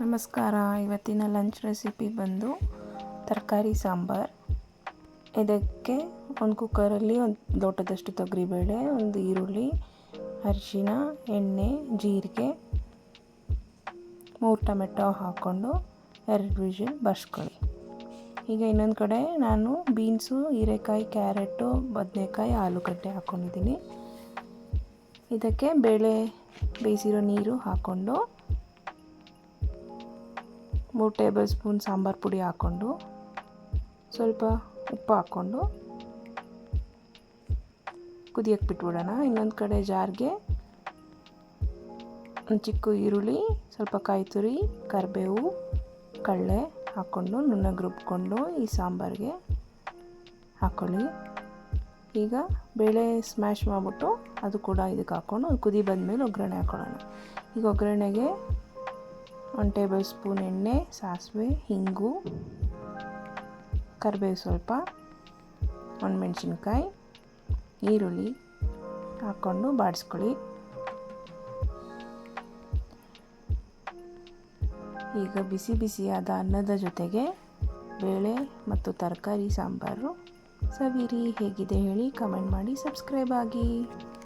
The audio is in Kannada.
ನಮಸ್ಕಾರ. ಇವತ್ತಿನ ಲಂಚ್ ರೆಸಿಪಿ ಬಂದು ತರಕಾರಿ ಸಾಂಬಾರು. ಇದಕ್ಕೆ ಒಂದು ಕುಕ್ಕರಲ್ಲಿ ಒಂದು ಲೋಟದಷ್ಟು ತೊಗರಿಬೇಳೆ, ಒಂದು ಈರುಳ್ಳಿ, ಅರಿಶಿನ, ಎಣ್ಣೆ, ಜೀರಿಗೆ, 3 ಟೊಮೆಟೊ ಹಾಕ್ಕೊಂಡು 2 ವಿಷಲ್ ಬರ್ಸ್ಕೊಳ್ಳಿ. ಈಗ ಇನ್ನೊಂದು ಕಡೆ ನಾನು ಬೀನ್ಸು, ಹೀರೆಕಾಯಿ, ಕ್ಯಾರೆಟು, ಬದನೆಕಾಯಿ, ಆಲೂಗಡ್ಡೆ ಹಾಕ್ಕೊಂಡಿದ್ದೀನಿ. ಇದಕ್ಕೆ ಬೇಳೆ ಬೇಯಿಸಿರೋ ನೀರು ಹಾಕ್ಕೊಂಡು 3 ಟೇಬಲ್ ಸ್ಪೂನ್ ಸಾಂಬಾರು ಪುಡಿ ಹಾಕ್ಕೊಂಡು ಸ್ವಲ್ಪ ಉಪ್ಪು ಹಾಕ್ಕೊಂಡು ಕುದಿಯಕ್ಕೆ ಬಿಟ್ಬಿಡೋಣ. ಇನ್ನೊಂದು ಕಡೆ ಜಾರ್ಗೆ ಒಂದು ಚಿಕ್ಕ ಈರುಳ್ಳಿ, ಸ್ವಲ್ಪ ಕಾಯಿ ತುರಿ, ಕರಿಬೇವು, ಕಡಲೆ ಹಾಕ್ಕೊಂಡು ನುಣ್ಣಗೆ ರುಬ್ಕೊಂಡು ಈ ಸಾಂಬಾರಿಗೆ ಹಾಕ್ಕೊಳ್ಳಿ. ಈಗ ಬೇಳೆ ಸ್ಮ್ಯಾಶ್ ಮಾಡಿಬಿಟ್ಟು ಅದು ಕೂಡ ಇದಕ್ಕೆ ಹಾಕ್ಕೊಂಡು ಅದು ಕುದಿ ಬಂದಮೇಲೆ ಒಗ್ಗರಣೆ ಹಾಕ್ಕೊಳ್ಳೋಣ. ಈಗ ಒಗ್ಗರಣೆಗೆ 1 ಟೇಬಲ್ ಸ್ಪೂನ್ ಎಣ್ಣೆ, ಸಾಸಿವೆ, ಹಿಂಗು, ಕರಿಬೇವು ಸ್ವಲ್ಪ, ಮೆಣಸಿನ್ಕಾಯಿ, ಈರುಳ್ಳಿ ಹಾಕ್ಕೊಂಡು ಬಾಡಿಸ್ಕೊಳ್ಳಿ. ಈಗ ಬಿಸಿ ಬಿಸಿಯಾದ ಅನ್ನದ ಜೊತೆಗೆ ಬೇಳೆ ಮತ್ತು ತರಕಾರಿ ಸಾಂಬಾರು ಸವಿರಿ. ಹೇಗಿದೆ ಹೇಳಿ, ಕಮೆಂಟ್ ಮಾಡಿ, ಸಬ್ಸ್ಕ್ರೈಬ್ ಆಗಿ.